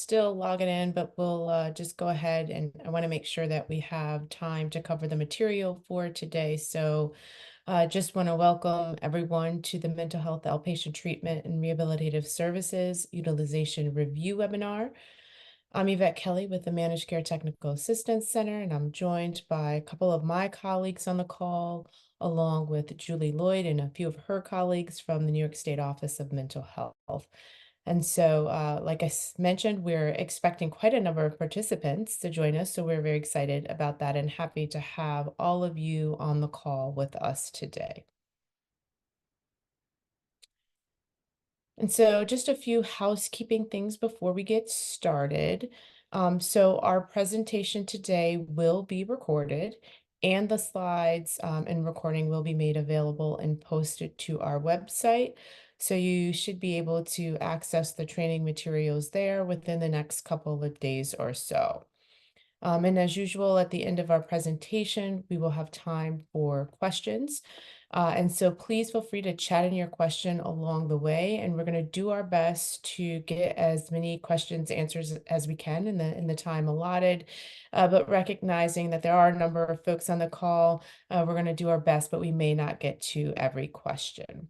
still logging in, but we'll just go ahead, and I want to make sure that we have time to cover the material for today. So just want to welcome everyone to the Mental Health Outpatient Treatment and Rehabilitative Services Utilization Review webinar. I'm Yvette Kelly with the Managed Care Technical Assistance Center, and I'm joined by a couple of my colleagues on the call, along with Julie Lloyd and a few of her colleagues from the New York State Office of Mental Health. And so, like I mentioned, we're expecting quite a number of participants to join us, so we're very excited about that and happy to have all of you on the call with us today. And so just a few housekeeping things before we get started. So our presentation today will be recorded, and the slides and recording will be made available and posted to our website. So you should be able to access the training materials there within the next couple of days or so. And as usual, at the end of our presentation, we will have time for questions. And so please feel free to chat in your question along the way, and we're going to do our best to get as many questions answers as we can in the time allotted. But recognizing that there are a number of folks on the call, we're going to do our best, but we may not get to every question.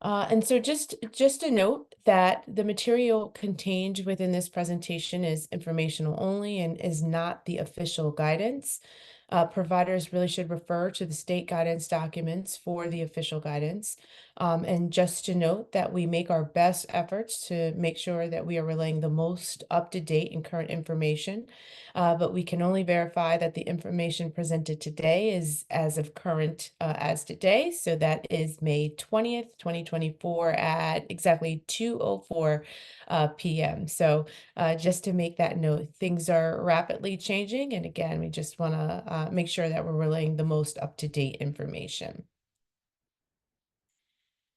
And so just a note that the material contained within this presentation is informational only and is not the official guidance. Providers really should refer to the state guidance documents for the official guidance. And just to note that we make our best efforts to make sure that we are relaying the most up-to-date and current information, but we can only verify that the information presented today is as of current as today. So that is May 20th, 2024 at exactly 2:04 p.m. So just to make that note, things are rapidly changing. And again, we just want to make sure that we're relaying the most up-to-date information.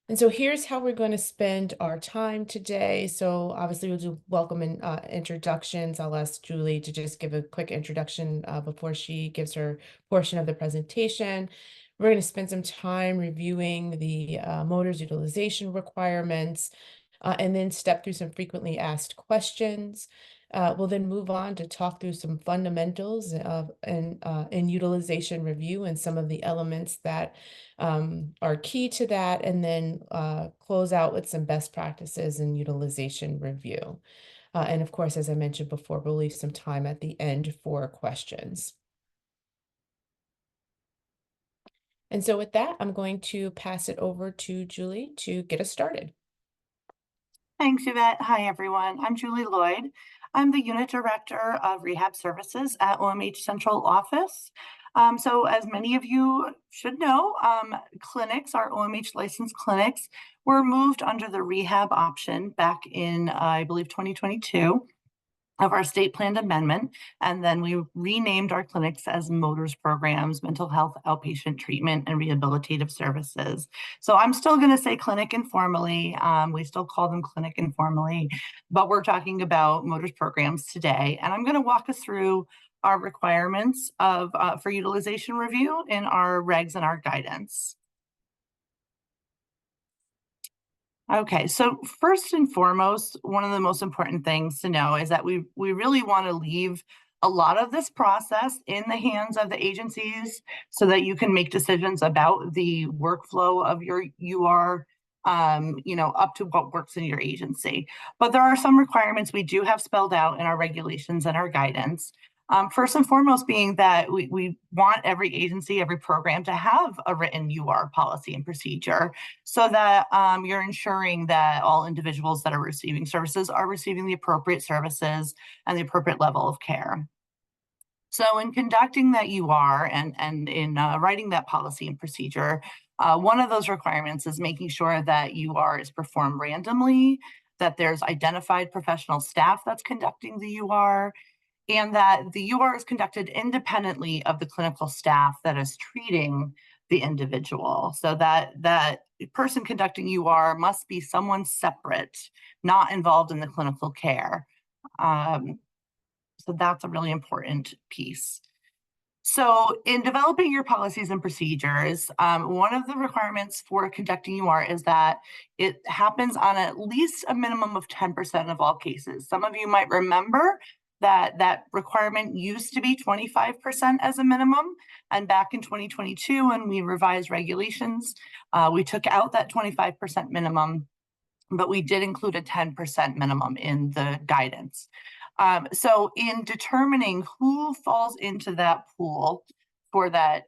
And so here's how we're going to spend our time today. So obviously we'll do welcome and introductions. I'll ask Julie to just give a quick introduction before she gives her portion of the presentation. We're going to spend some time reviewing the MHOTRS utilization requirements, and then step through some frequently asked questions. We'll then move on to talk through some fundamentals of in utilization review and some of the elements that are key to that, and then close out with some best practices in utilization review. And of course, as I mentioned before, we'll leave some time at the end for questions. And so with that, I'm going to pass it over to Julie to get us started. Thanks, Yvette. Hi, everyone. I'm Julie Lloyd. I'm the Unit Director of Rehab Services at OMH Central Office. So as many of you should know, clinics, our OMH licensed clinics, were moved under the rehab option back in, I believe, 2022 of our state planned amendment. And then we renamed our clinics as MHOTRS programs, mental health outpatient treatment and rehabilitative services. So I'm still going to say clinic informally. We still call them clinic informally, but we're talking about MHOTRS programs today. And I'm going to walk us through our requirements of for utilization review in our regs and our guidance. Okay, so first and foremost, one of the most important things to know is that we really want to leave a lot of this process in the hands of the agencies so that you can make decisions about the workflow of your UR, up to what works in your agency. But there are some requirements we do have spelled out in our regulations and our guidance. First and foremost being that we want every agency, every program to have a written UR policy and procedure so that you're ensuring that all individuals that are receiving services are receiving the appropriate services and the appropriate level of care. So in conducting that UR and in writing that policy and procedure, one of those requirements is making sure that UR is performed randomly, that there's identified professional staff that's conducting the UR, and that the UR is conducted independently of the clinical staff that is treating the individual. So that person conducting UR must be someone separate, not involved in the clinical care. So that's a really important piece. So in developing your policies and procedures, one of the requirements for conducting UR is that it happens on at least a minimum of 10% of all cases. Some of you might remember that that requirement used to be 25% as a minimum. And back in 2022, when we revised regulations, we took out that 25% minimum, but we did include a 10% minimum in the guidance. So in determining who falls into that pool for that,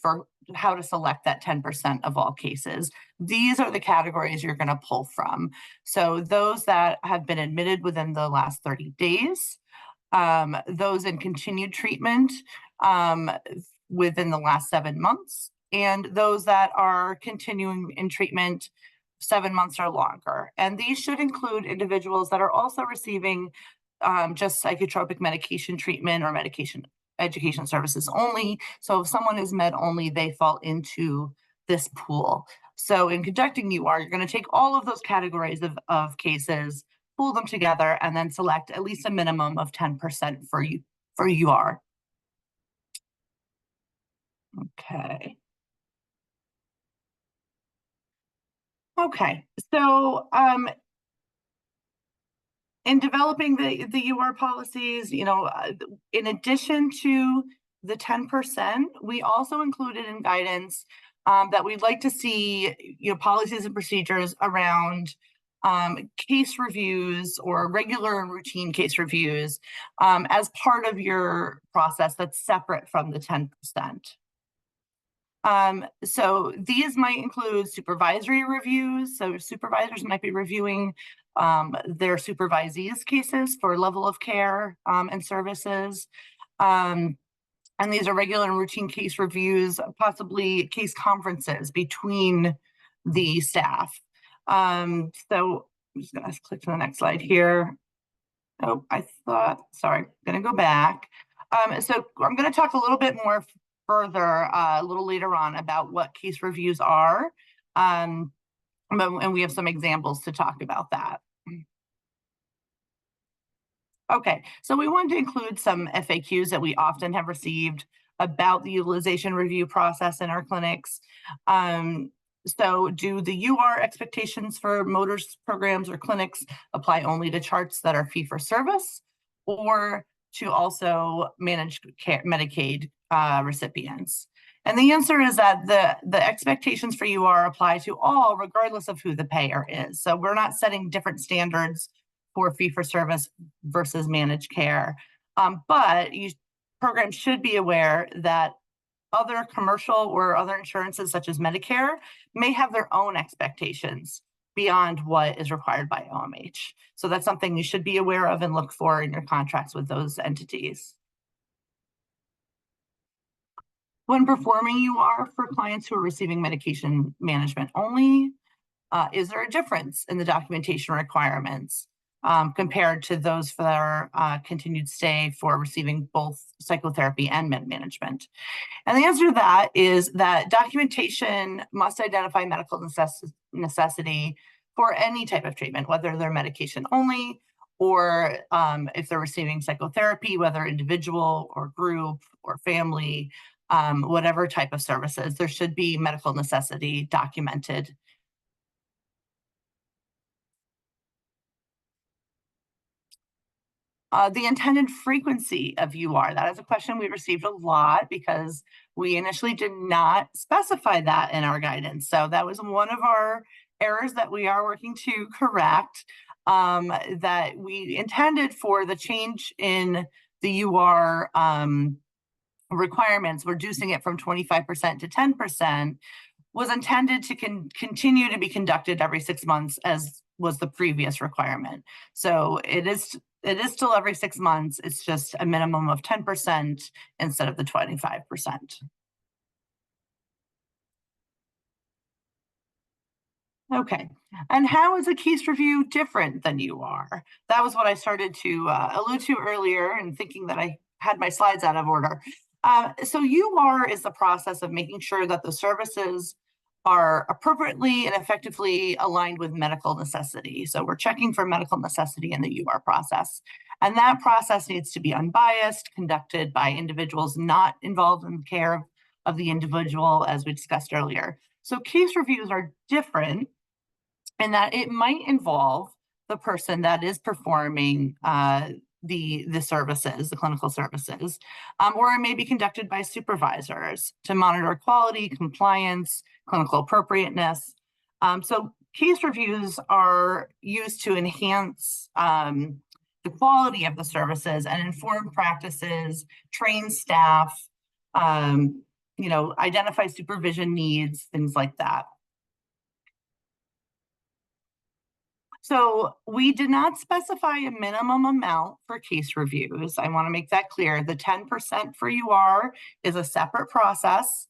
for how to select that 10% of all cases, these are the categories you're going to pull from. So those that have been admitted within the last 30 days, those in continued treatment within the last 7 months, and those that are continuing in treatment 7 months or longer. And these should include individuals that are also receiving just psychotropic medication treatment or medication education services only. So if someone is med only, they fall into this pool. So in conducting UR, you're going to take all of those categories of cases, pull them together, and then select at least a minimum of 10% for UR. Okay. Okay, so in developing the UR policies, in addition to the 10%, we also included in guidance that we'd like to see, policies and procedures around case reviews or regular and routine case reviews as part of your process that's separate from the 10%. So these might include supervisory reviews. So supervisors might be reviewing their supervisees' cases for level of care and services. And these are regular and routine case reviews, possibly case conferences between the staff. So I'm just going to click to the next slide here. Oh, sorry, I'm going to go back. So I'm going to talk a little bit more further a little later on about what case reviews are. And we have some examples to talk about that. Okay, so we wanted to include some FAQs that we often have received about the utilization review process in our clinics. So do the UR expectations for MHOTRS programs or clinics apply only to charts that are fee for service, or to also managed care Medicaid recipients? And the answer is that the expectations for UR apply to all, regardless of who the payer is. So we're not setting different standards for fee for service versus managed care. But programs should be aware that other commercial or other insurances, such as Medicare, may have their own expectations beyond what is required by OMH. So that's something you should be aware of and look for in your contracts with those entities. When performing UR for clients who are receiving medication management only, is there a difference in the documentation requirements compared to those for their continued stay for receiving both psychotherapy and med management? And the answer to that is that documentation must identify medical necessity for any type of treatment, whether they're medication only, or if they're receiving psychotherapy, whether individual or group or family, whatever type of services, there should be medical necessity documented. The intended frequency of UR, that is a question we received a lot because we initially did not specify that in our guidance. So that was one of our errors that we are working to correct, that we intended for the change in the UR requirements, reducing it from 25% to 10%, was intended to continue to be conducted every 6 months, as was the previous requirement. So it is still every 6 months. It's just a minimum of 10% instead of the 25%. Okay, and how is a case review different than UR? That was what I started to allude to earlier, and thinking that I had my slides out of order. So UR is the process of making sure that the services are appropriately and effectively aligned with medical necessity. So we're checking for medical necessity in the UR process. And that process needs to be unbiased, conducted by individuals not involved in the care of the individual, as we discussed earlier. So case reviews are different in that it might involve the person that is performing the services, the clinical services, or it may be conducted by supervisors to monitor quality, compliance, clinical appropriateness. So case reviews are used to enhance the quality of the services and inform practices, train staff, identify supervision needs, things like that. So we did not specify a minimum amount for case reviews. I want to make that clear. The 10% for UR is a separate process.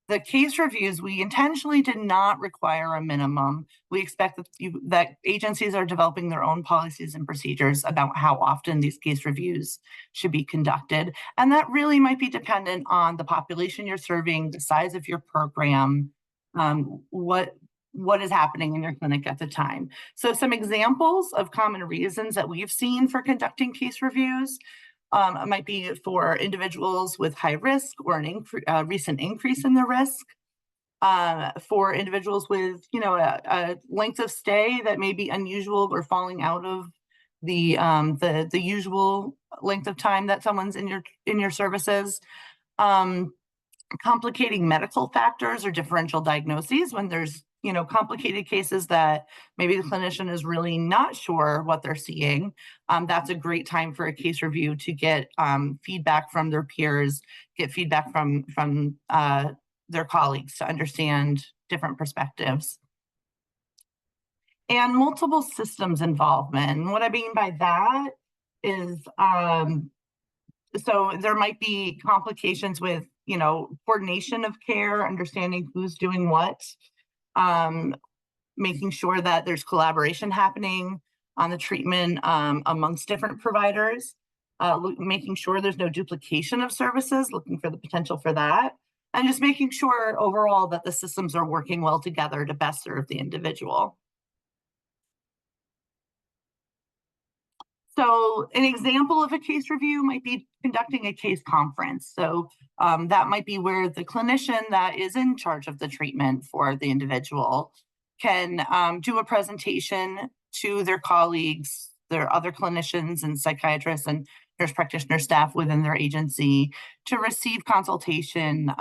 The case reviews, we intentionally did not require a minimum. We expect that agencies are developing their own policies and procedures about how often these case reviews should be conducted. And that really might be dependent on the population you're serving, the size of your program, what is happening in your clinic at the time. So some examples of common reasons that we've seen for conducting case reviews might be for individuals with high risk or an recent increase in the risk, for individuals with a length of stay that may be unusual or falling out of the usual length of time that someone's in your services. Complicating medical factors or differential diagnoses when there's complicated cases that maybe the clinician is really not sure what they're seeing. That's a great time for a case review to get feedback from their peers, get feedback from their colleagues to understand different perspectives. And multiple systems involvement. And what I mean by that is, so there might be complications with coordination of care, understanding who's doing what, making sure that there's collaboration happening on the treatment amongst different providers, making sure there's no duplication of services, looking for the potential for that, and just making sure overall that the systems are working well together to best serve the individual. So an example of a case review might be conducting a case conference. So that might be where the clinician that is in charge of the treatment for the individual can do a presentation to their colleagues, their other clinicians and psychiatrists and nurse practitioner staff within their agency to receive consultation,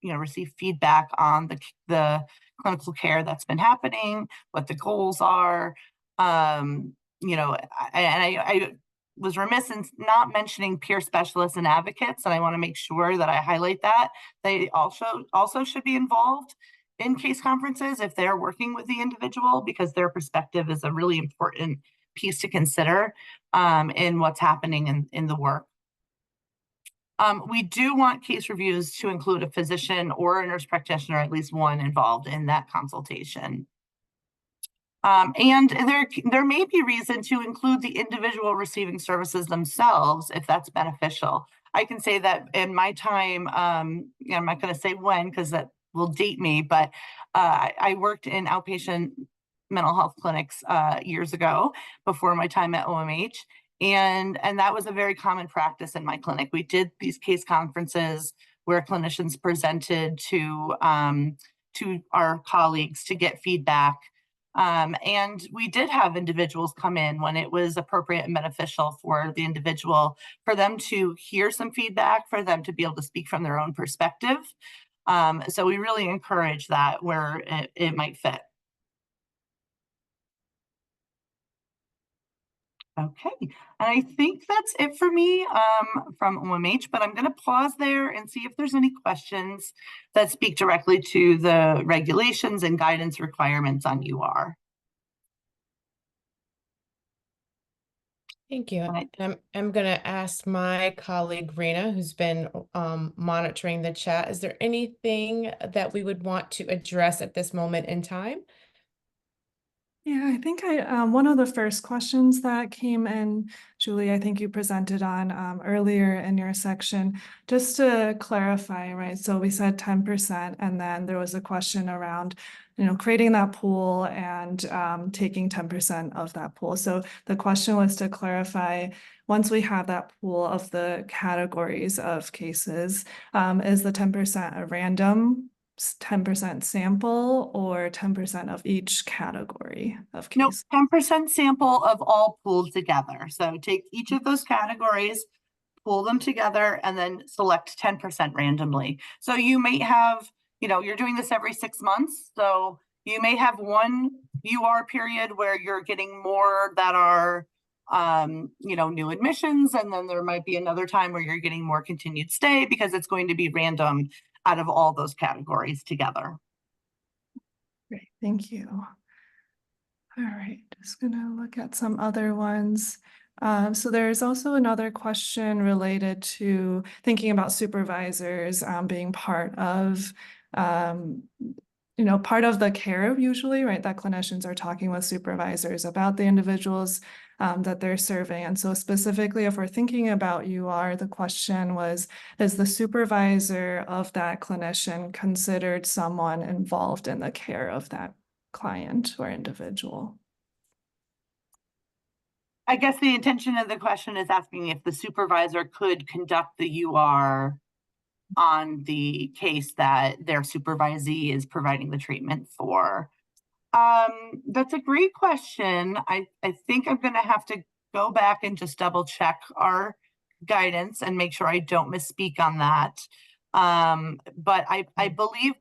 receive feedback on the clinical care that's been happening, what the goals are, I was remiss in not mentioning peer specialists and advocates, and I want to make sure that I highlight that. They also should be involved in case conferences if they're working with the individual, because their perspective is a really important piece to consider in what's happening in the work. We do want case reviews to include a physician or a nurse practitioner, at least one involved in that consultation. And there may be reason to include the individual receiving services themselves if that's beneficial. I can say that in my time, I'm not going to say when because that will date me, but I worked in outpatient mental health clinics years ago before my time at OMH. And that was a very common practice in my clinic. We did these case conferences where clinicians presented to our colleagues to get feedback. And we did have individuals come in when it was appropriate and beneficial for the individual, for them to hear some feedback, for them to be able to speak from their own perspective. So we really encourage that where it might fit. Okay, and I think that's it for me from OMH, but I'm going to pause there and see if there's any questions that speak directly to the regulations and guidance requirements on UR. Thank you. I'm going to ask my colleague, Rena, who's been monitoring the chat. Is there anything that we would want to address at this moment in time? Yeah, I think one of the first questions that came in, Julie, I think you presented on earlier in your section, just to clarify, right? So we said 10%, and then there was a question around, creating that pool and taking 10% of that pool. So the question was to clarify, once we have that pool of the categories of cases, is the 10% a random 10% sample or 10% of each category of Nope, case? 10% sample of all pooled together. So take each of those categories, pull them together, and then select 10% randomly. So you may have, you're doing this every 6 months. So you may have one UR period where you're getting more that are, new admissions. And then there might be another time where you're getting more continued stay, because it's going to be random out of all those categories together. Great, thank you. All right, just gonna look at some other ones. So there's also another question related to thinking about supervisors being um, part of the care usually, right? That clinicians are talking with supervisors about the individuals that they're serving. And so specifically, if we're thinking about UR, the question was, is the supervisor of that clinician considered someone involved in the care of that client or individual? I guess the intention of the question is asking if the supervisor could conduct the UR on the case that their supervisee is providing the treatment for. That's a great question. I think I'm going to have to go back and just double check our guidance and make sure I don't misspeak on that. But I believe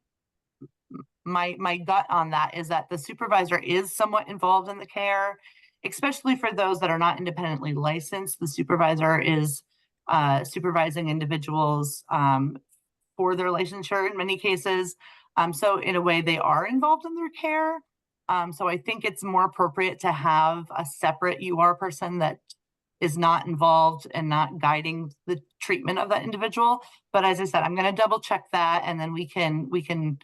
my gut on that is that the supervisor is somewhat involved in the care, especially for those that are not independently licensed. The supervisor is supervising individuals for their licensure in many cases. So in a way, they are involved in their care. So I think it's more appropriate to have a separate UR person that is not involved and not guiding the treatment of that individual. But as I said, I'm going to double check that, and then we can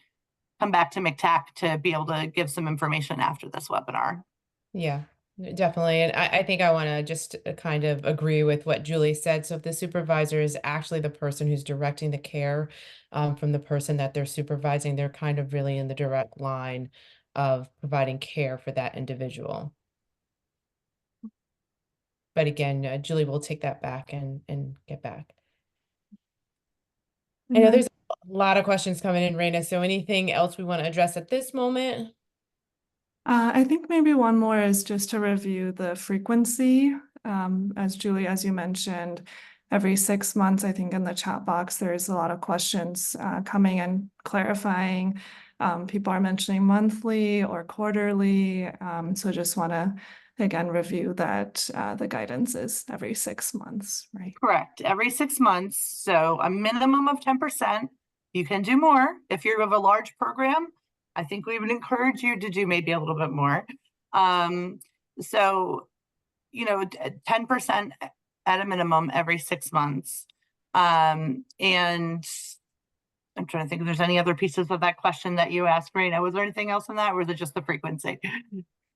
come back to MCTAC to be able to give some information after this webinar. Yeah, definitely. And I think I want to just kind of agree with what Julie said. So if the supervisor is actually the person who's directing the care from the person that they're supervising, they're kind of really in the direct line of providing care for that individual. But again, Julie will take that back and get back. I And know then there's a lot of questions coming in, Raina. So anything else we want to address at this moment? I think maybe one more is just to review the frequency. As Julie, as you mentioned, every 6 months, I think in the chat box, there's a lot of questions coming and clarifying. People are mentioning monthly or quarterly. So just want to, again, review that the guidance is every 6 months, right? Correct. Every 6 months. So a minimum of 10%. You can do more. If you have a large program, I think we would encourage you to do maybe a little bit more. So, 10% at a minimum every 6 months. And I'm trying to think if there's any other pieces of that question that you asked, Raina. Was there anything else in that, or was it just the frequency?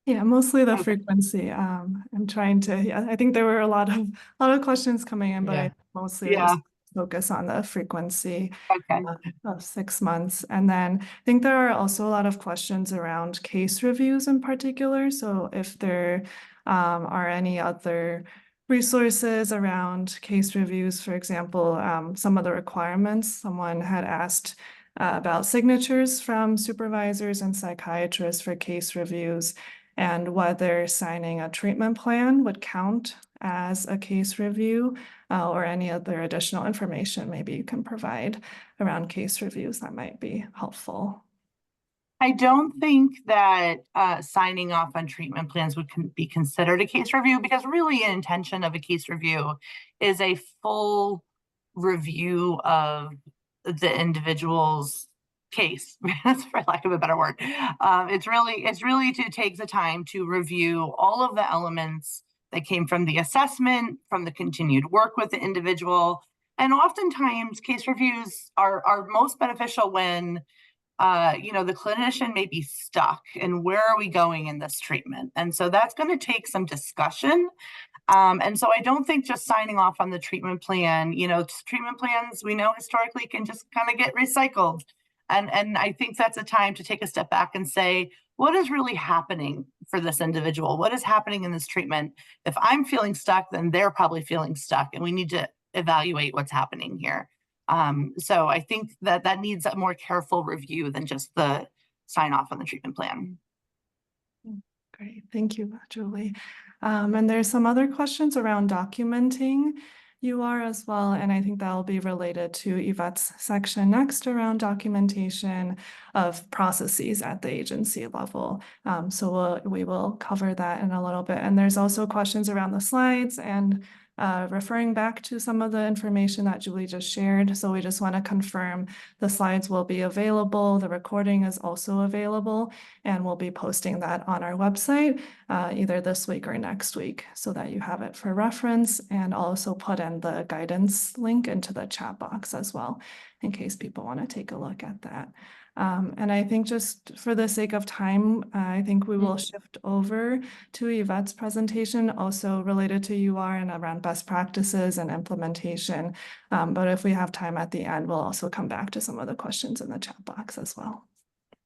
Yeah, mostly the Okay. frequency. I'm trying to, yeah, I think there were a lot of questions coming in, but Yeah. I mostly Yeah. was focus on the frequency Okay. of 6 months. And then I think there are also a lot of questions around case reviews in particular. So if there are any other resources around case reviews, for example, some of the requirements, someone had asked about signatures from supervisors and psychiatrists for case reviews, and whether signing a treatment plan would count as a case review, or any other additional information maybe you can provide around case reviews that might be helpful. I don't think that signing off on treatment plans would be considered a case review, because really an intention of a case review is a full review of the individual's case, for lack of a better word. It's really to take the time to review all of the elements that came from the assessment, from the continued work with the individual. And oftentimes case reviews are most beneficial when the clinician may be stuck and where are we going in this treatment? And so that's going to take some discussion. And so I don't think just signing off on the treatment plan, treatment plans we know historically can just kind of get recycled. And I think that's a time to take a step back and say, what is really happening for this individual? What is happening in this treatment? If I'm feeling stuck, then they're probably feeling stuck, and we need to evaluate what's happening here. So I think that needs a more careful review than just the sign off on the treatment plan. Great, thank you, Julie. And there's some other questions around documenting UR as well, and I think that will be related to Yvette's section next around documentation of processes at the agency level. So we will cover that in a little bit. And there's also questions around the slides and referring back to some of the information that Julie just shared. So we just want to confirm the slides will be available. The recording is also available, and we'll be posting that on our website either this week or next week so that you have it for reference, and also put in the guidance link into the chat box as well in case people want to take a look at that. And I think just for the sake of time, I think we will shift over to Yvette's presentation, also related to UR and around best practices and implementation. But if we have time at the end, we'll also come back to some of the questions in the chat box as well.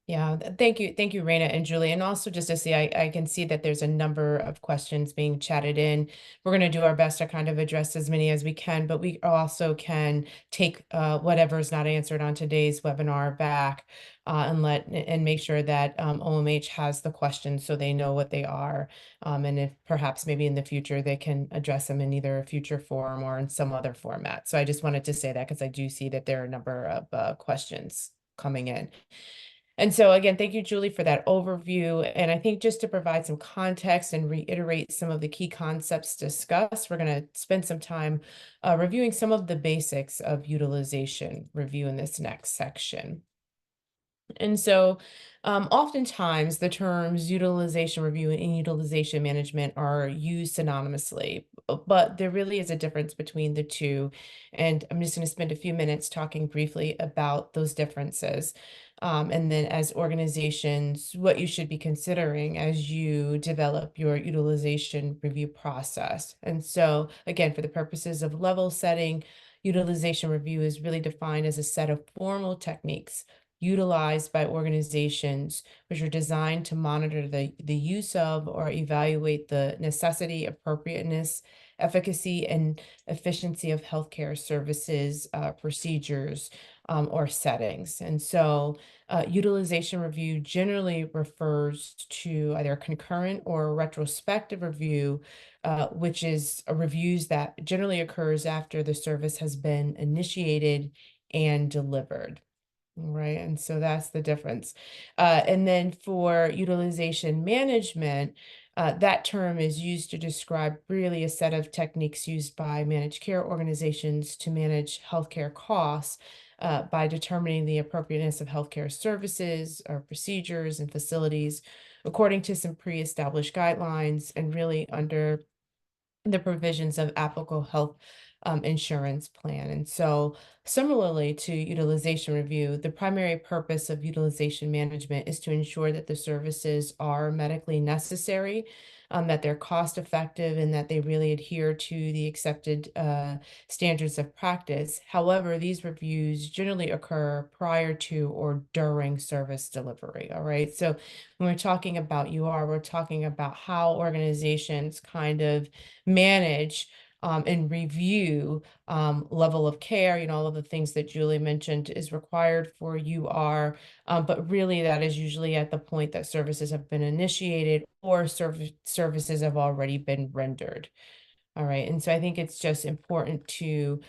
Yeah, thank you, Raina and Julie. And also just to see, I can see that there's a number of questions being chatted in. We're going to do our best to kind of address as many as we can, but we also can take whatever is not answered on today's webinar back and make sure that OMH has the questions so they know what they are. And if perhaps maybe in the future they can address them in either a future forum or in some other format. So I just wanted to say that because I do see that there are a number of questions coming in. And so again, thank you, Julie, for that overview. And I think just to provide some context and reiterate some of the key concepts discussed, we're going to spend some time reviewing some of the basics of utilization review in this next section. And so oftentimes the terms utilization review and utilization management are used synonymously, but there really is a difference between the two. And I'm just going to spend a few minutes talking briefly about those differences. And then as organizations, what you should be considering as you develop your utilization review process. And so again, for the purposes of level setting, utilization review is really defined as a set of formal techniques utilized by organizations which are designed to monitor the use of or evaluate the necessity, appropriateness, efficacy, and efficiency of healthcare services, procedures, or settings. And so utilization review generally refers to either a concurrent or a retrospective review, which is reviews that generally occurs after the service has been initiated and delivered. Right. And so that's the difference. And then for utilization management, that term is used to describe really a set of techniques used by managed care organizations to manage healthcare costs by determining the appropriateness of healthcare services or procedures and facilities according to some pre-established guidelines and really under the provisions of applicable health insurance plan. And so similarly to utilization review, the primary purpose of utilization management is to ensure that the services are medically necessary, that they're cost effective, and that they really adhere to the accepted standards of practice. However, these reviews generally occur prior to or during service delivery. All right. So when we're talking about we're talking about how organizations kind of manage and review level of care, all of the things that Julie mentioned is required for UR, but really that is usually at the point that services have been initiated or services have already been rendered. All right, and so I think it's just important to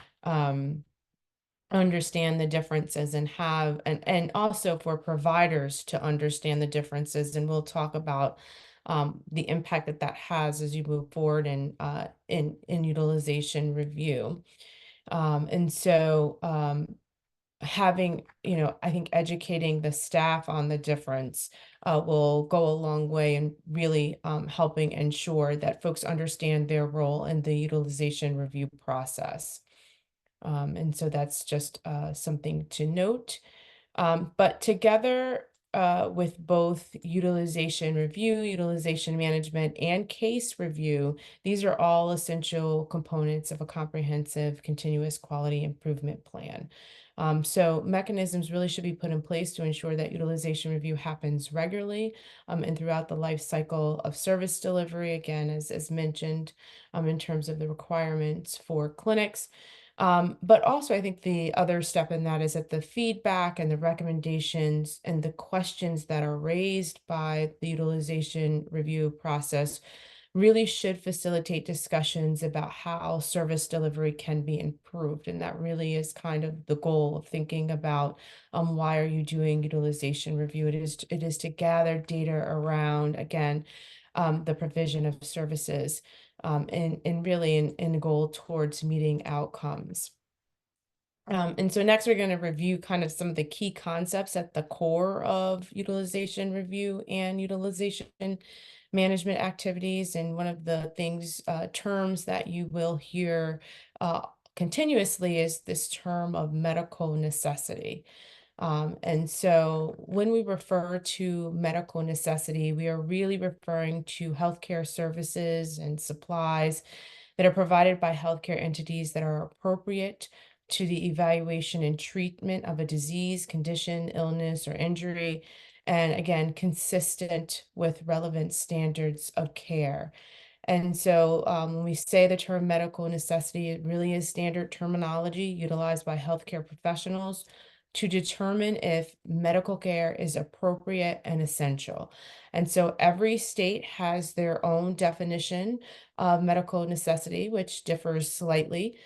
understand the differences and also for providers to understand the differences, and we'll talk about the impact that has as you move forward in utilization review. And so having, I think educating the staff on the difference will go a long way in really helping ensure that folks understand their role in the utilization review process. And so that's just something to note. But together with both utilization review, utilization management, and case review, these are all essential components of a comprehensive continuous quality improvement plan. So mechanisms really should be put in place to ensure that utilization review happens regularly and throughout the life cycle of service delivery, again, as mentioned, in terms of the requirements for clinics. But also, I think the other step in that is that the feedback and the recommendations and the questions that are raised by the utilization review process really should facilitate discussions about how service delivery can be improved. And that really is kind of the goal of thinking about why are you doing utilization review? It is to gather data around, again, the provision of services and really in goal towards meeting outcomes. And so next we're going to review kind of some of the key concepts at the core of utilization review and utilization management activities. And one of the things, terms that you will hear continuously is this term of medical necessity. And so when we refer to medical necessity, we are really referring to healthcare services and supplies that are provided by healthcare entities that are appropriate to the evaluation and treatment of a disease, condition, illness, or injury, and again, consistent with relevant standards of care. And so when we say the term medical necessity, it really is standard terminology utilized by healthcare professionals to determine if medical care is appropriate and essential. And so every state has their own definition of medical necessity, which differs slightly.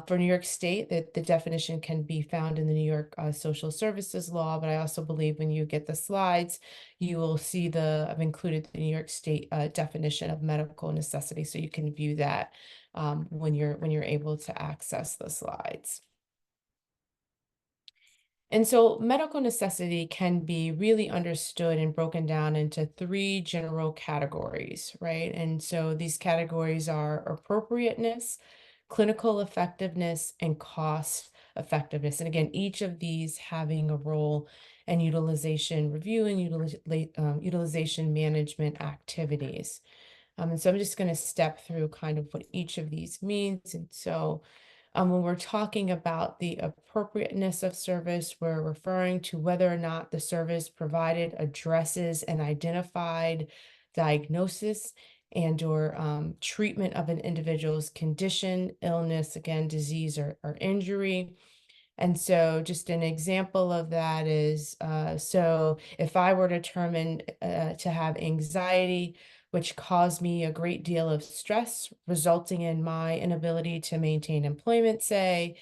For New York State, the definition can be found in the New York Social Services Law, but I also believe when you get the slides, you will see I've included the New York State definition of medical necessity, so you can view that when you're able to access the slides. And so medical necessity can be really understood and broken down into three general categories, right? And so these categories are appropriateness, clinical effectiveness, and cost effectiveness. And again, each of these having a role in utilization review and utilization management activities. And so I'm just going to step through kind of what each of these means. And so when we're talking about the appropriateness of service, we're referring to whether or not the service provided addresses an identified diagnosis and or treatment of an individual's condition, illness, again, disease or injury. And so just an example of that is, so if I were determined to have anxiety, which caused me a great deal of stress, resulting in my inability to maintain employment, say,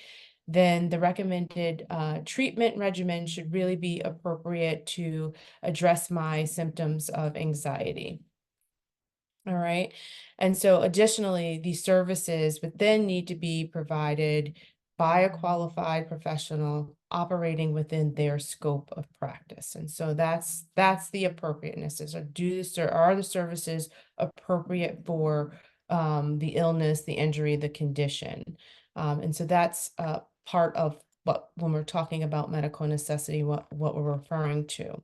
then the recommended treatment regimen should really be appropriate to address my symptoms of anxiety. All right. And so additionally, these services would then need to be provided by a qualified professional operating within their scope of practice. And so that's the appropriateness is are the services appropriate for the illness, the injury, the condition. And so that's part of when we're talking about medical necessity, what we're referring to.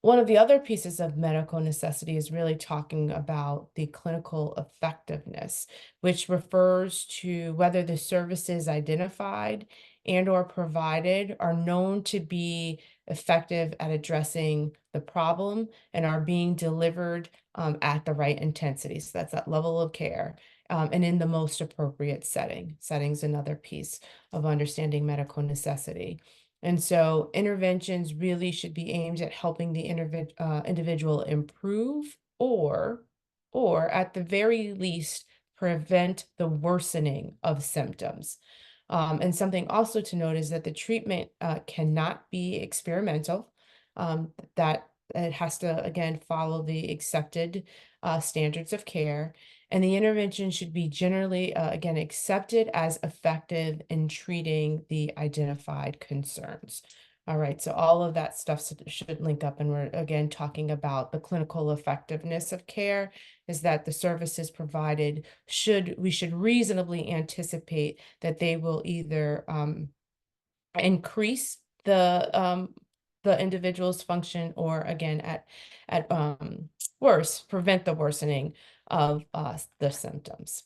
One of the other pieces of medical necessity is really talking about the clinical effectiveness, which refers to whether the services identified and or provided are known to be effective at addressing the problem and are being delivered at the right intensity. So that's that level of care and in the most appropriate setting. Setting's another piece of understanding medical necessity. And so interventions really should be aimed at helping the individual improve or at the very least, prevent the worsening of symptoms. And something also to note is that the treatment cannot be experimental, that it has to, again, follow the accepted standards of care. And the intervention should be generally, again, accepted as effective in treating the identified concerns. All right, so all of that stuff should link up, and we're again talking about the clinical effectiveness of care is that the services provided we should reasonably anticipate that they will either increase the individual's function, or again, at worse, prevent the worsening of the symptoms.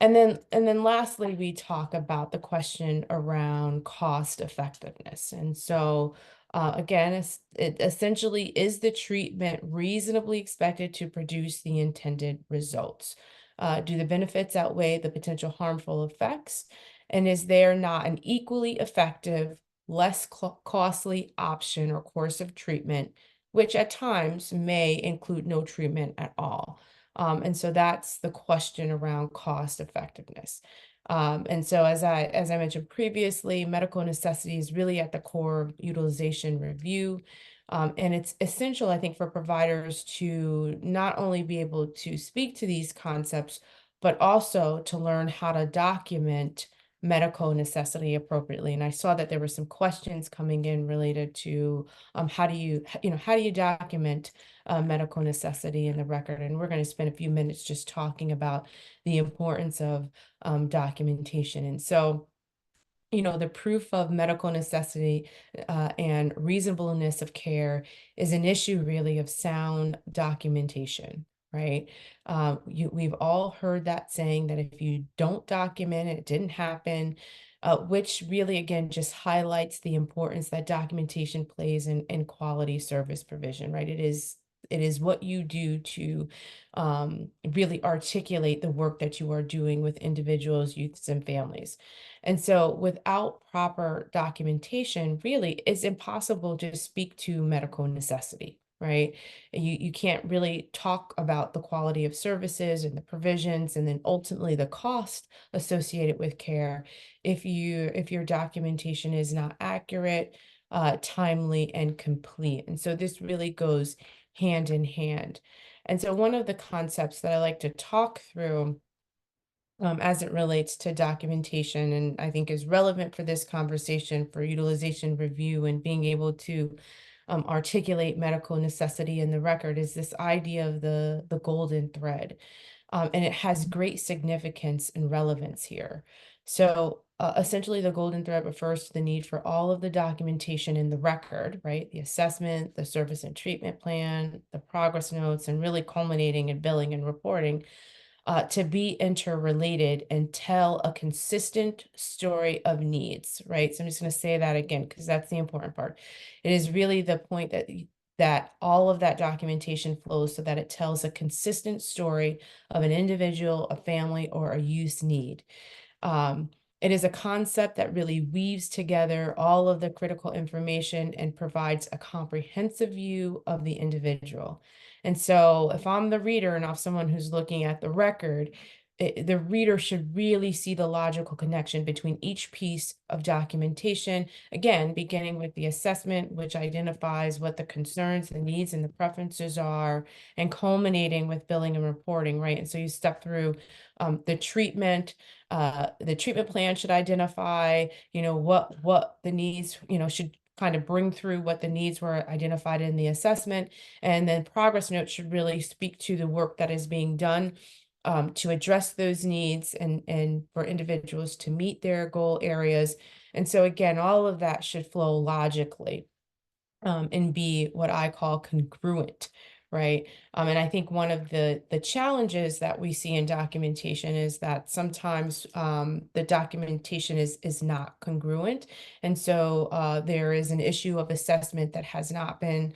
And then lastly, we talk about the question around cost effectiveness. And so again, it essentially, is the treatment reasonably expected to produce the intended results? Do the benefits outweigh the potential harmful effects? And is there not an equally effective, less costly option or course of treatment, which at times may include no treatment at all? And so that's the question around cost effectiveness. And so as I mentioned previously, medical necessity is really at the core of utilization review. And it's essential, I think, for providers to not only be able to speak to these concepts, but also to learn how to document medical necessity appropriately. And I saw that there were some questions coming in related to how do you document medical necessity in the record. And we're going to spend a few minutes just talking about the importance of documentation. And so, the proof of medical necessity and reasonableness of care is an issue really of sound documentation, right? We've all heard that saying that if you don't document it, it didn't happen, which really, again, just highlights the importance that documentation plays in quality service provision, right? It is what you do to really articulate the work that you are doing with individuals, youths, and families. And so without proper documentation, really, it's impossible to speak to medical necessity, right? You can't really talk about the quality of services and the provisions, and then ultimately the cost associated with care if your documentation is not accurate, timely, and complete. And so this really goes hand in hand. And so one of the concepts that I like to talk through as it relates to documentation, and I think is relevant for this conversation for utilization review and being able to articulate medical necessity in the record, is this idea of the golden thread. And it has great significance and relevance here. So essentially, the golden thread refers to the need for all of the documentation in the record, right? The assessment, the service and treatment plan, the progress notes, and really culminating in billing and reporting, to be interrelated and tell a consistent story of needs, right? So I'm just going to say that again, because that's the important part. It is really the point that all of that documentation flows so that it tells a consistent story of an individual, a family, or a youth's need. It is a concept that really weaves together all of the critical information and provides a comprehensive view of the individual. And so if I'm the reader and I'm someone who's looking at the record, the reader should really see the logical connection between each piece of documentation, again, beginning with the assessment, which identifies what the concerns, the needs, and the preferences are, and culminating with billing and reporting, right? And so you step through the treatment plan should identify, what the needs, should kind of bring through what the needs were identified in the assessment. And then progress notes should really speak to the work that is being done to address those needs and for individuals to meet their goal areas. And so again, all of that should flow logically and be what I call congruent, right? And I think one of the challenges that we see in documentation is that sometimes the documentation is not congruent. And so there is an issue of assessment that has not been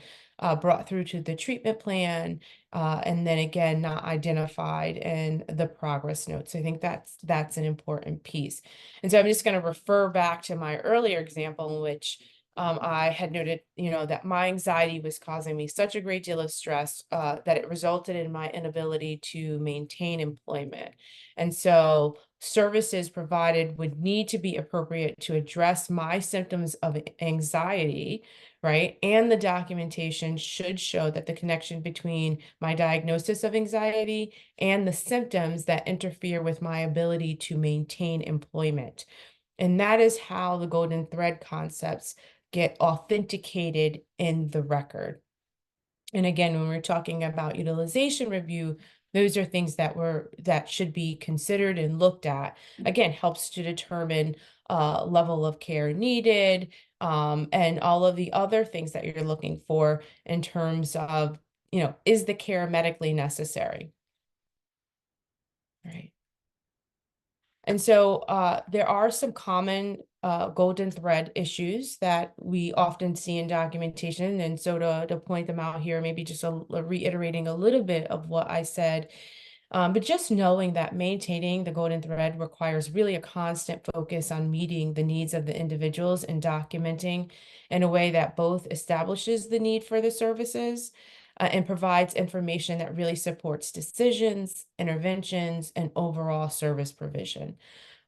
brought through to the treatment plan, and then again, not identified in the progress notes. I think that's an important piece. And so I'm just going to refer back to my earlier example in which I had noted, that my anxiety was causing me such a great deal of stress that it resulted in my inability to maintain employment. And so services provided would need to be appropriate to address my symptoms of anxiety, right? And the documentation should show that the connection between my diagnosis of anxiety and the symptoms that interfere with my ability to maintain employment. And that is how the golden thread concepts get authenticated in the record. And again, when we're talking about utilization review, those are things that should be considered and looked at. Again, helps to determine level of care needed, and all of the other things that you're looking for in terms of, is the care medically necessary? Right. And so there are some common golden thread issues that we often see in documentation. And so to point them out here, maybe just reiterating a little bit of what I said, but just knowing that maintaining the golden thread requires really a constant focus on meeting the needs of the individuals and documenting in a way that both establishes the need for the services and provides information that really supports decisions, interventions, and overall service provision.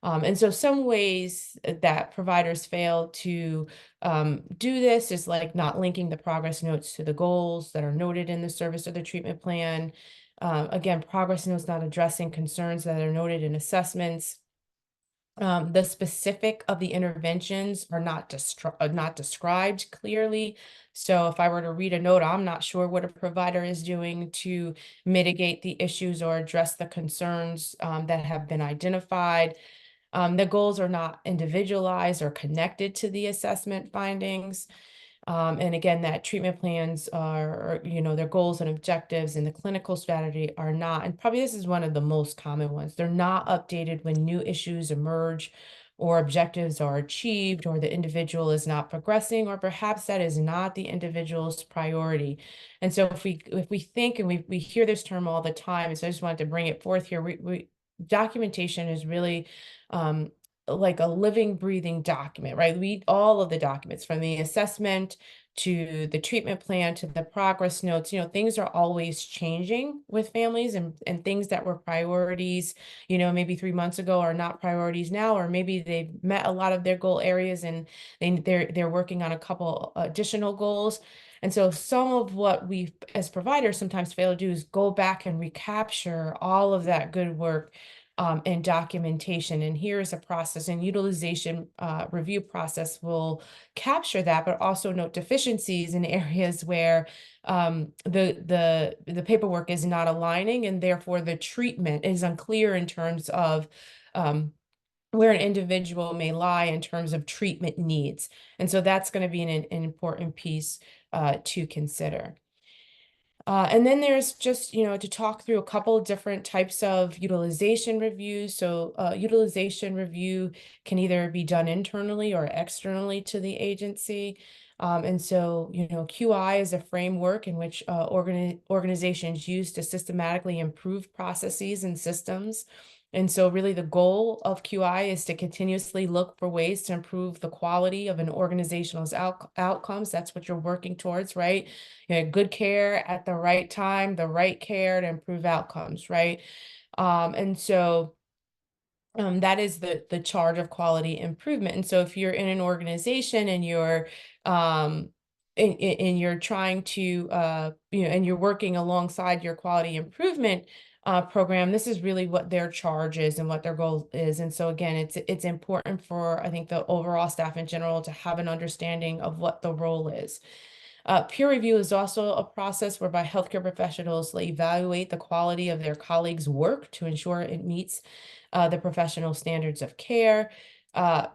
And so some ways that providers fail to do this is like not linking the progress notes to the goals that are noted in the service or the treatment plan. Again, progress notes not addressing concerns that are noted in assessments. The specific of the interventions are not described clearly. So if I were to read a note, I'm not sure what a provider is doing to mitigate the issues or address the concerns that have been identified. The goals are not individualized or connected to the assessment findings. And again, that treatment plans are, their goals and objectives and the clinical strategy are not, and probably this is one of the most common ones, they're not updated when new issues emerge or objectives are achieved or the individual is not progressing, or perhaps that is not the individual's priority. And so if we think, and we hear this term all the time, and so I just wanted to bring it forth here, documentation is really like a living, breathing document, right? Read all of the documents from the assessment to the treatment plan to the progress notes. Things are always changing with families, and things that were priorities, maybe 3 months ago are not priorities now, or maybe they've met a lot of their goal areas and they're working on a couple additional goals. And so some of what we as providers sometimes fail to do is go back and recapture all of that good work and documentation. And here's a process, and utilization review process will capture that, but also note deficiencies in areas where the paperwork is not aligning, and therefore the treatment is unclear in terms of where an individual may lie in terms of treatment needs. And so that's going to be an important piece to consider. And then there's just, to talk through a couple of different types of utilization reviews. So utilization review can either be done internally or externally to the agency. And so, QI is a framework in which organizations use to systematically improve processes and systems. And so really the goal of QI is to continuously look for ways to improve the quality of an organization's outcomes. That's what you're working towards, right? Good care at the right time, the right care to improve outcomes, right? And so that is the charge of quality improvement. And so if you're in an organization and you're and you're trying to and you're working alongside your quality improvement program, this is really what their charge is and what their goal is. And so again, it's important for, I think, the overall staff in general to have an understanding of what the role is. Peer review is also a process whereby healthcare professionals evaluate the quality of their colleagues' work to ensure it meets the professional standards of care.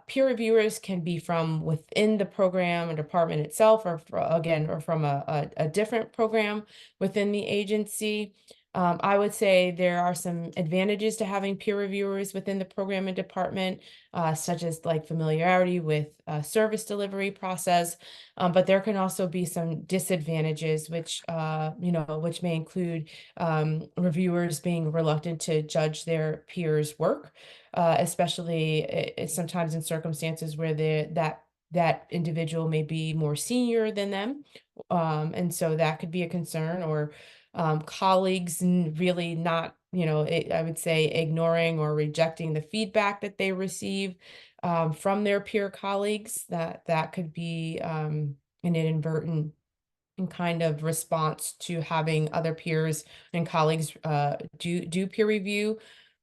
Peer reviewers can be from within the program or department itself, or or from a different program within the agency. I would say there are some advantages to having peer reviewers within the program and department, such as like familiarity with service delivery process, but there can also be some disadvantages, which which may include reviewers being reluctant to judge their peers' work, especially sometimes in circumstances where that individual may be more senior than them, and so that could be a concern, or colleagues really not, I would say, ignoring or rejecting the feedback that they receive from their peer colleagues. That could be an inadvertent kind of response to having other peers and colleagues do peer review.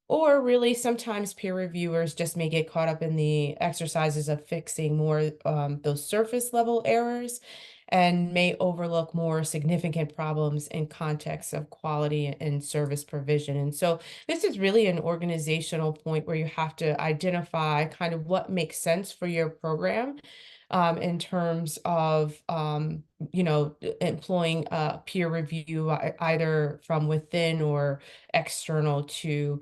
Or really, sometimes peer reviewers just may get caught up in the exercises of fixing more those surface level errors. and may overlook more significant problems in context of quality and service provision. And so this is really an organizational point where you have to identify kind of what makes sense for your program, in terms of, employing peer review, either from within or external to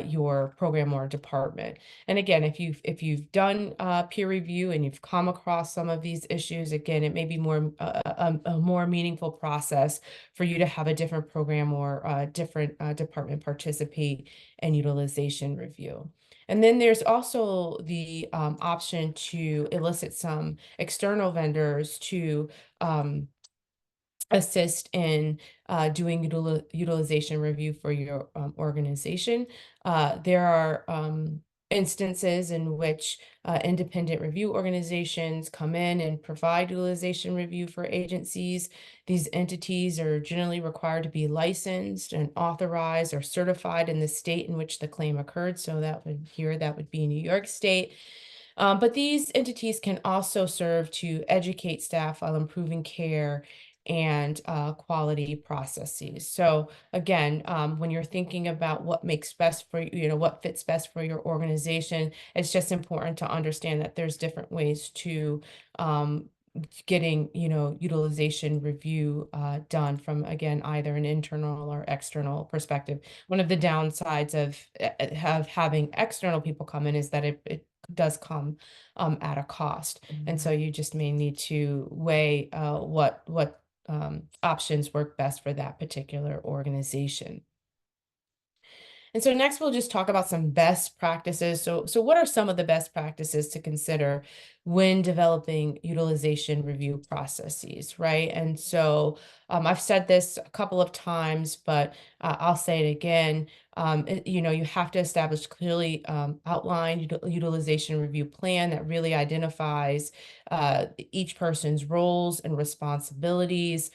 your program or department. And again, if you've done peer review and you've come across some of these issues, again, it may be more a more meaningful process for you to have a different program or different department participate in utilization review. And then there's also the option to elicit some external vendors to assist in doing utilization review for your organization. There are instances in which independent review organizations come in and provide utilization review for agencies. These entities are generally required to be licensed and authorized or certified in the state in which the claim occurred. So that would be New York State. But these entities can also serve to educate staff while improving care and quality processes. So again, when you're thinking about what makes best for what fits best for your organization, it's just important to understand that there's different ways to getting utilization review done from, again, either an internal or external perspective. One of the downsides of having external people come in is that it does come at a cost. And so you just may need to weigh what options work best for that particular organization. And so next we'll just talk about some best practices. So what are some of the best practices to consider when developing utilization review processes, right? And so I've said this a couple of times, but I'll say it again. You have to establish clearly outlined utilization review plan that really identifies each person's roles and responsibilities.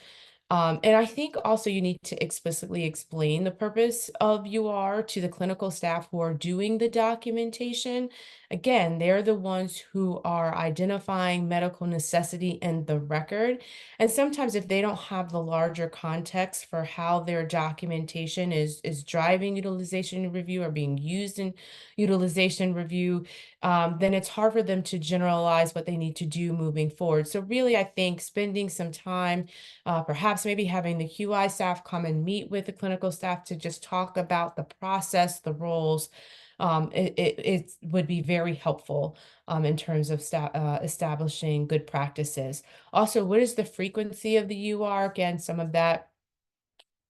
And I think also you need to explicitly explain the purpose of UR to the clinical staff who are doing the documentation. Again, they're the ones who are identifying medical necessity in the record. And sometimes if they don't have the larger context for how their documentation is driving utilization review or being used in utilization review, then it's hard for them to generalize what they need to do moving forward. So really, I think spending some time, perhaps maybe having the QI staff come and meet with the clinical staff to just talk about the process, the roles. It would be very helpful in terms of establishing good practices. Also, what is the frequency of the UR? Again, some of that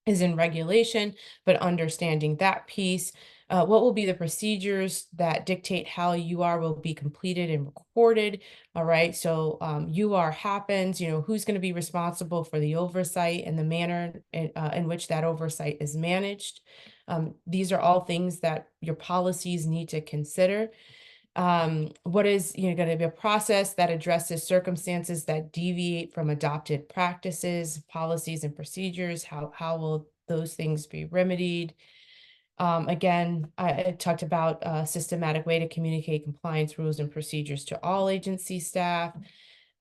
is in regulation, but understanding that piece. What will be the procedures that dictate how UR will be completed and recorded? All right, so UR happens, who's going to be responsible for the oversight and the manner in which that oversight is managed. These are all things that your policies need to consider. What is going to be a process that addresses circumstances that deviate from adopted practices, policies, and procedures? How will those things be remedied? Again, I talked about a systematic way to communicate compliance rules and procedures to all agency staff.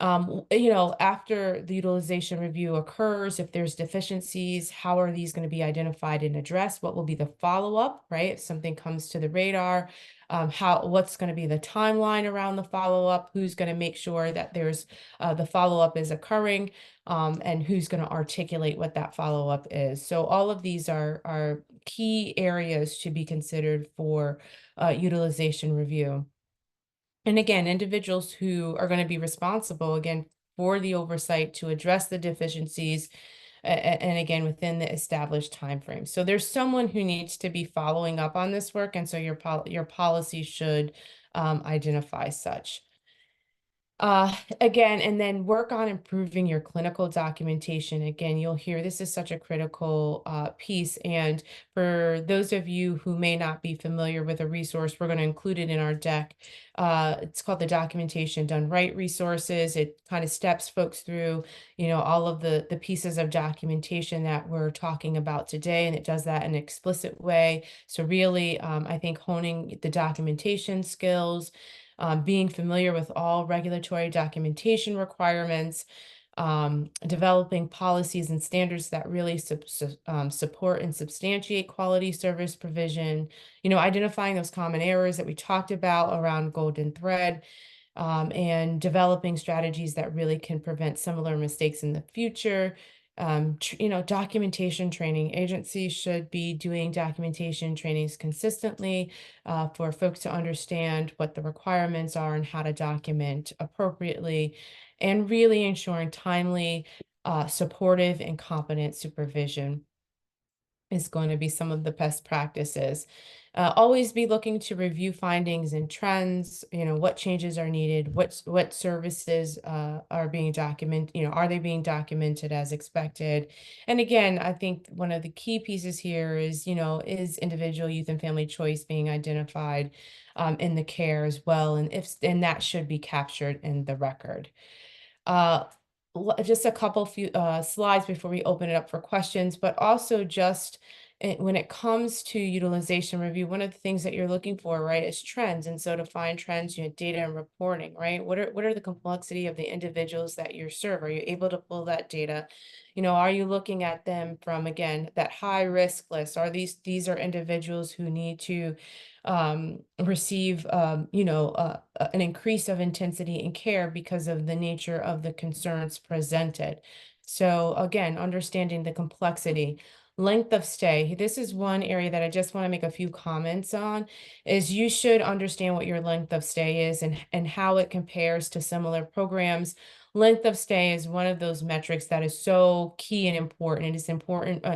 After the utilization review occurs, if there's deficiencies, how are these going to be identified and addressed? What will be the follow-up, right? If something comes to the radar, what's going to be the timeline around the follow-up? Who's going to make sure that there's the follow-up is occurring, and who's going to articulate what that follow-up is? So all of these are key areas to be considered for utilization review. And again, individuals who are going to be responsible, again, for the oversight to address the deficiencies, and again, within the established time frame. So there's someone who needs to be following up on this work, and so your policy should identify such. Again, and then work on improving your clinical documentation. Again, you'll hear this is such a critical piece. And for those of you who may not be familiar with a resource, we're going to include it in our deck. It's called the Documentation Done Right resources. It kind of steps folks through, all of the pieces of documentation that we're talking about today, and it does that in an explicit way. So really, I think honing the documentation skills, being familiar with all regulatory documentation requirements, developing policies and standards that really support and substantiate quality service provision, identifying those common errors that we talked about around golden thread, and developing strategies that really can prevent similar mistakes in the future. Documentation training. Agencies should be doing documentation trainings consistently for folks to understand what the requirements are and how to document appropriately, and really ensuring timely, supportive, and competent supervision is going to be some of the best practices. Always be looking to review findings and trends, what changes are needed, what services are being documented, are they being documented as expected? And again, I think one of the key pieces here is, is individual youth and family choice being identified in the care as well, and that should be captured in the record. Just a few slides before we open it up for questions, but also just when it comes to utilization review, one of the things that you're looking for, right, is trends. And so to find trends, data and reporting, right? What are the complexity of the individuals that you serve? Are you able to pull that data? Are you looking at them from, again, that high risk list? Are these are individuals who need to receive, an increase of intensity in care because of the nature of the concerns presented. So again, understanding the complexity. Length of stay. This is one area that I just want to make a few comments on, is you should understand what your length of stay is and how it compares to similar programs. Length of stay is one of those metrics that is so key and important. It is important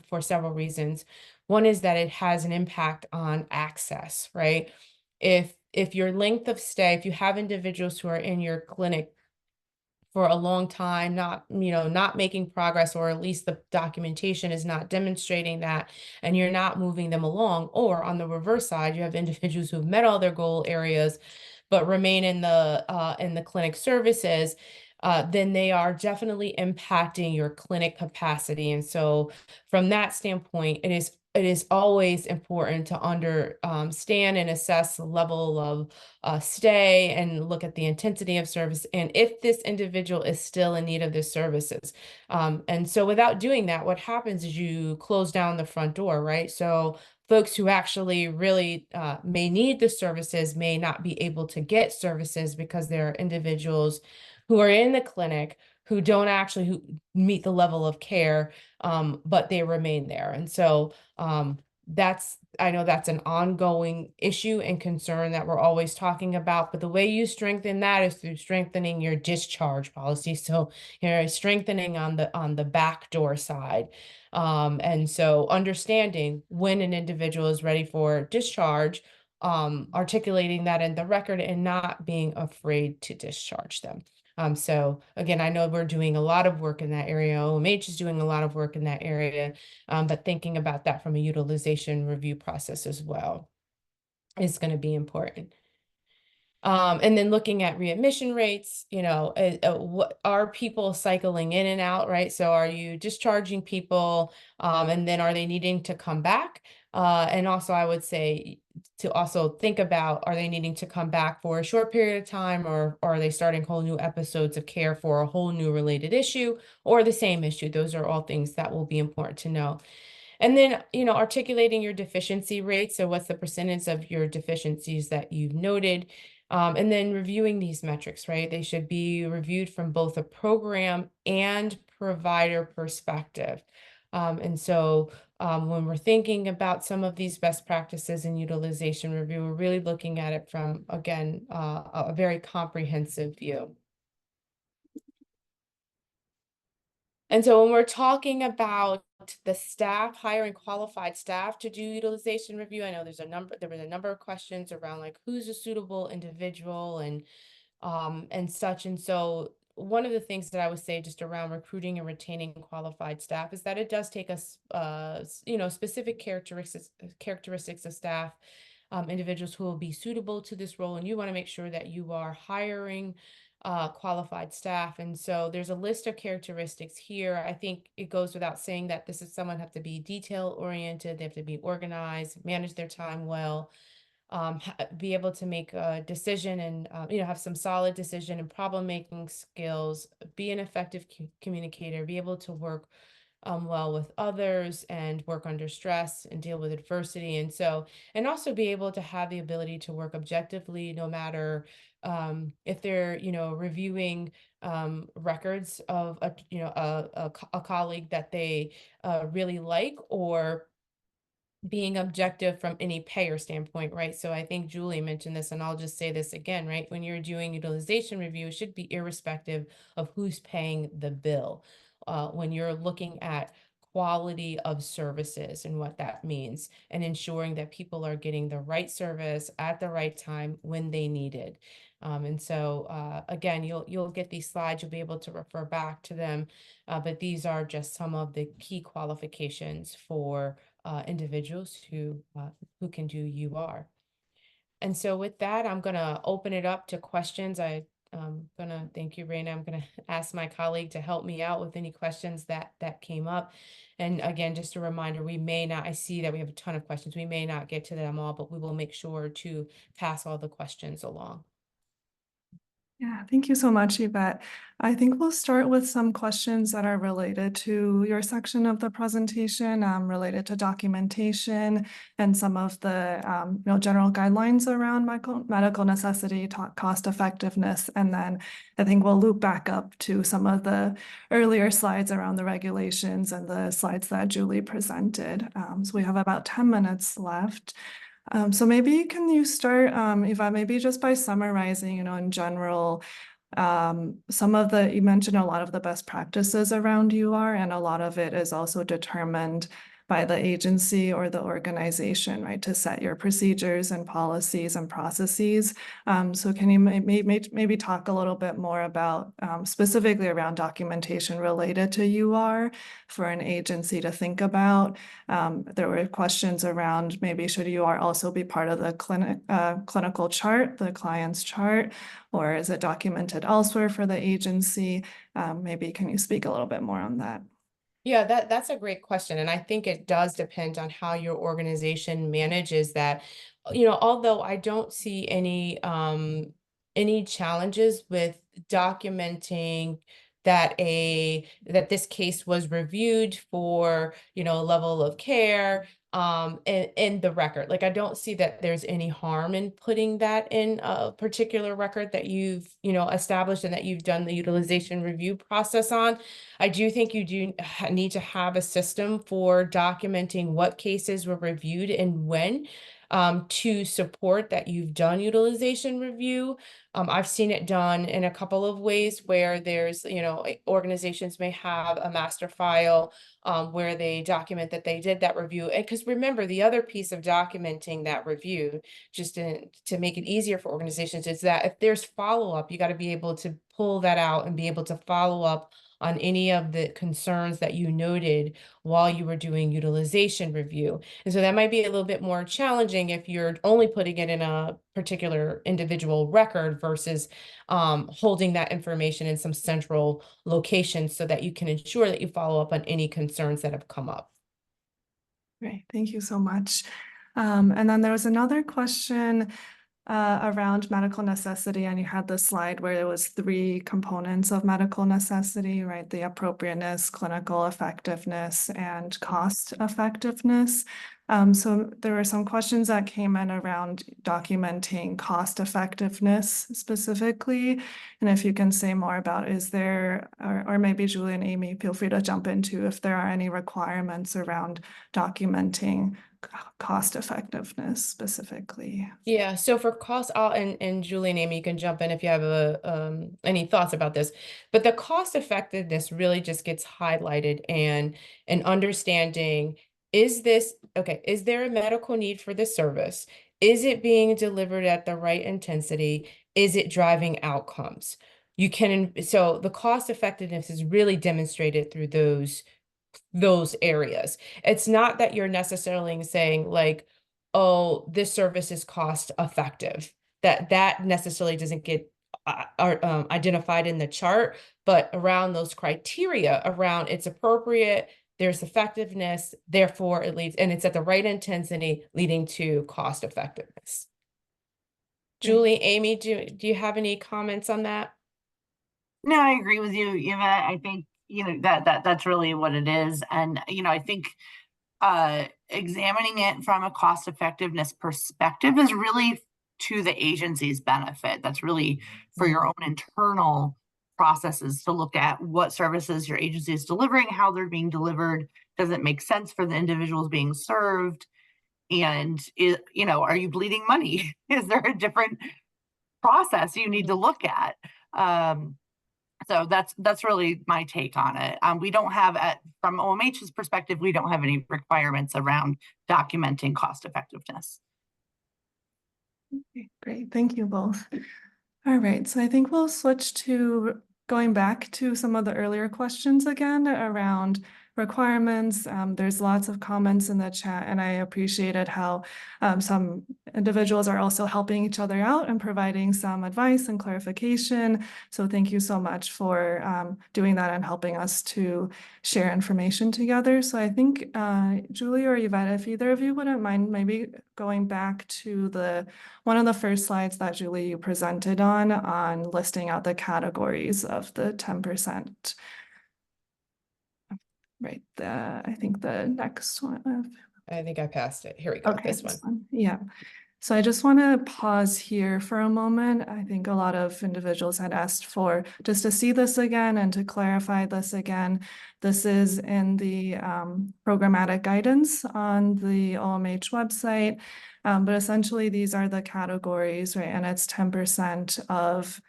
for several reasons. One is that it has an impact on access, right? If your length of stay, if you have individuals who are in your clinic for a long time, not making progress, or at least the documentation is not demonstrating that, and you're not moving them along, or on the reverse side, you have individuals who've met all their goal areas, but remain in the clinic services, then they are definitely impacting your clinic capacity. And so from that standpoint, it is always important to understand and assess the level of stay and look at the intensity of service and if this individual is still in need of the services. And so without doing that, what happens is you close down the front door, right? So folks who actually really may need the services may not be able to get services because there are individuals who are in the clinic who don't actually who meet the level of care, but they remain there. And so I know that's an ongoing issue and concern that we're always talking about, but the way you strengthen that is through strengthening your discharge policy. So, strengthening on the back door side. And so understanding when an individual is ready for discharge, articulating that in the record and not being afraid to discharge them. So again, I know we're doing a lot of work in that area. OMH is doing a lot of work in that area, but thinking about that from a utilization review process as well is going to be important. And then looking at readmission rates, what are people cycling in and out, right? So are you discharging people, and then are they needing to come back? And also I would say to also think about, are they needing to come back for a short period of time, or are they starting whole new episodes of care for a whole new related issue or the same issue? Those are all things that will be important to know. And then, articulating your deficiency rate. So what's the percentage of your deficiencies that you've noted? And then reviewing these metrics, right? They should be reviewed from both a program and provider perspective. And so when we're thinking about some of these best practices in utilization review, we're really looking at it from, again, a very comprehensive view. And so when we're talking about the staff, hiring qualified staff to do utilization review, I know there was a number of questions around like who's a suitable individual and such. And so one of the things that I would say just around recruiting and retaining qualified staff is that it does take us, specific characteristics of staff, individuals who will be suitable to this role. And you want to make sure that you are hiring qualified staff. And so there's a list of characteristics here. I think it goes without saying that this is someone have to be detail oriented, they have to be organized, manage their time well, be able to make a decision and, have some solid decision and problem making skills, be an effective communicator, be able to work well with others and work under stress and deal with adversity. And also be able to have the ability to work objectively, no matter if they're, reviewing records of a colleague that they really like, or being objective from any payer standpoint, right? So I think Julie mentioned this, and I'll just say this again, right? When you're doing utilization review, it should be irrespective of who's paying the bill. When you're looking at quality of services and what that means, and ensuring that people are getting the right service at the right time when they need it. Again, you'll get these slides, you'll be able to refer back to them, but these are just some of the key qualifications for individuals who can do UR. And so with that, I'm going to open it up to questions. Thank you, Raina. I'm going to ask my colleague to help me out with any questions that came up. And again, just a reminder, I see that we have a ton of questions. We may not get to them all, but we will make sure to pass all the questions along. Yeah, thank you so much, Yvette. I think we'll start with some questions that are related to your section of the presentation, related to documentation and some of the general guidelines around medical necessity, cost effectiveness, and then I think we'll loop back up to some of the earlier slides around the regulations and the slides that Julie presented. So we have about 10 minutes left. So maybe can you start, Eva, maybe just by summarizing, in general, you mentioned a lot of the best practices around UR, and a lot of it is also determined by the agency or the organization, right, to set your procedures and policies and processes. So can you maybe talk a little bit more about specifically around documentation related to UR for an agency to think about? There were questions around maybe should UR also be part of the clinical chart, the client's chart, or is it documented elsewhere for the agency? Maybe can you speak a little bit more on that? Yeah, that's a great question. And I think it does depend on how your organization manages that. Although I don't see any challenges with documenting that this case was reviewed for, a level of care in the record. Like, I don't see that there's any harm in putting that in a particular record that you've, established and that you've done the utilization review process on. I do think you do need to have a system for documenting what cases were reviewed and when, to support that you've done utilization review. I've seen it done in a couple of ways where there's, organizations may have a master file where they document that they did that review. And because remember, the other piece of documenting that review, just to make it easier for organizations, is that if there's follow-up, you got to be able to pull that out and be able to follow up on any of the concerns that you noted while you were doing utilization review. And so that might be a little bit more challenging if you're only putting it in a particular individual record versus holding that information in some central location so that you can ensure that you follow up on any concerns that have come up. Great, thank you so much. And then there was another question around medical necessity, and you had the slide where there was 3 components of medical necessity, right? The appropriateness, clinical effectiveness, and cost effectiveness. So there were some questions that came in around documenting cost effectiveness specifically. And if you can say more about, or maybe Julie and Amy, feel free to jump into if there are any requirements around documenting cost effectiveness specifically. Yeah, so for cost, and Julie and Amy, you can jump in if you have any thoughts about this. But the cost effectiveness really just gets highlighted, and understanding, is there a medical need for this service? Is it being delivered at the right intensity? Is it driving outcomes? So the cost effectiveness is really demonstrated through those areas. It's not that you're necessarily saying like, oh, this service is cost effective. That necessarily doesn't get identified in the chart, but around those criteria, around it's appropriate, there's effectiveness, therefore it leads, and it's at the right intensity, leading to cost effectiveness. Julie, Amy, do you have any comments on that? No, I agree with you, Eva. I think, that's really what it is. And, I think examining it from a cost effectiveness perspective is really to the agency's benefit. That's really for your own internal processes to look at what services your agency is delivering, how they're being delivered. Does it make sense for the individuals being served? And are you bleeding money? Is there a different process you need to look at? So that's really my take on it. We don't have, from OMH's perspective, we don't have any requirements around documenting cost effectiveness. Okay, great. Thank you both. All right, so I think we'll switch to going back to some of the earlier questions again around requirements. There's lots of comments in the chat, and I appreciated how some individuals are also helping each other out and providing some advice and clarification. So thank you so much for doing that and helping us to share information together. So I think Julie or Yvette, if either of you wouldn't mind maybe going back to one of the first slides that Julie you presented on listing out the categories of the 10%. Right, I think the next one. I think I passed it. Here we go. Okay, This one. Yeah. So I just want to pause here for a moment. I think a lot of individuals had asked for just to see this again and to clarify this again. This is in the programmatic guidance on the OMH website. But essentially these are the categories, right? And it's 10% of,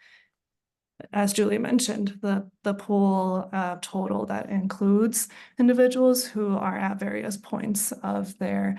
as Julie mentioned, the pool total that includes individuals who are at various points of their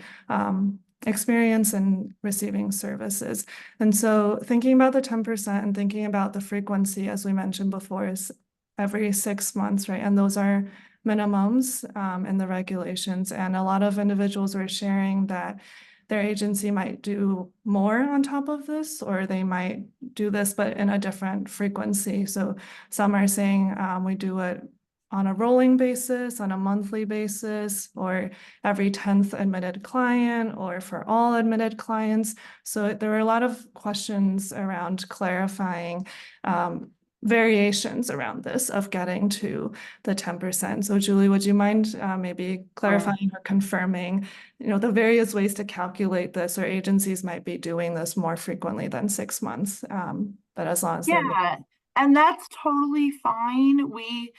experience in receiving services. And so thinking about the 10% and thinking about the frequency, as we mentioned before, is every 6 months, right? And those are minimums in the regulations. And a lot of individuals were sharing that their agency might do more on top of this, or they might do this, but in a different frequency. So some are saying we do it on a rolling basis, on a monthly basis, or every 10th admitted client, or for all admitted clients. So there were a lot of questions around clarifying variations around this of getting to the 10%. So Julie, would you mind maybe clarifying or confirming, the various ways to calculate this, or agencies might be doing this more frequently than 6 months, but as long as Yeah, and that's totally fine. We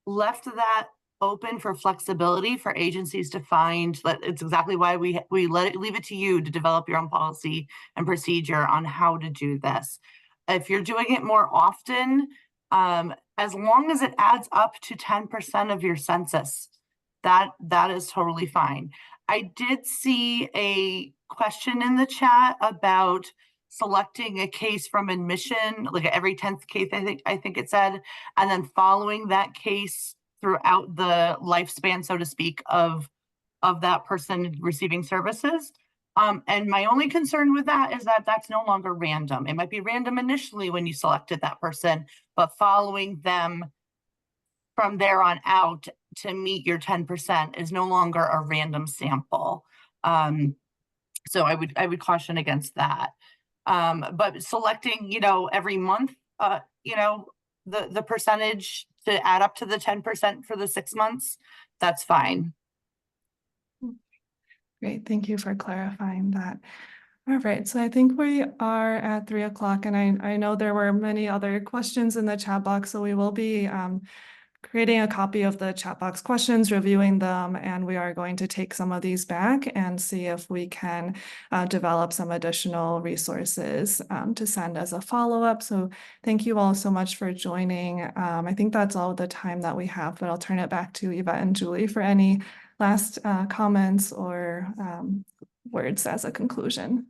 left that open for flexibility for agencies to find. It's exactly why we leave it to you to develop your own policy and procedure on how to do this. If you're doing it more often, as long as it adds up to 10% of your census, that is totally fine. I did see a question in the chat about selecting a case from admission, like every 10th case, I think it said, and then following that case throughout the lifespan, so to speak, of that person receiving services. And my only concern with that is that that's no longer random. It might be random initially when you selected that person, but following them from there on out to meet your 10% is no longer a random sample. So I would caution against that. But selecting, every month, the percentage to add up to the 10% for the 6 months, that's fine. Great, thank you for clarifying that. All right, so I think we are at 3 o'clock, and I know there were many other questions in the chat box, so we will be creating a copy of the chat box questions, reviewing them, and we are going to take some of these back and see if we can develop some additional resources to send as a follow-up. So thank you all so much for joining. I think that's all the time that we have, but I'll turn it back to Yvette and Julie for any last comments or words as a conclusion.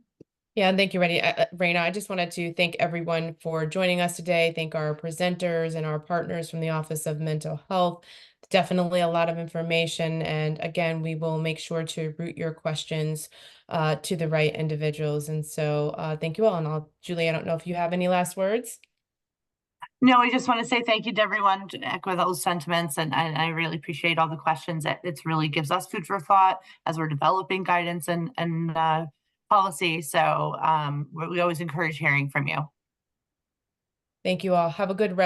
Yeah, thank you, Raina. I just wanted to thank everyone for joining us today. Thank our presenters and our partners from the Office of Mental Health. Definitely a lot of information. And again, we will make sure to route your questions to the right individuals. And so thank you all. And Julie, I don't know if you have any last words. No, I just want to say thank you to everyone, to echo those sentiments, and I really appreciate all the questions. It really gives us food for thought as we're developing guidance and policy. So we always encourage hearing from you. Thank you all. Have a good rest.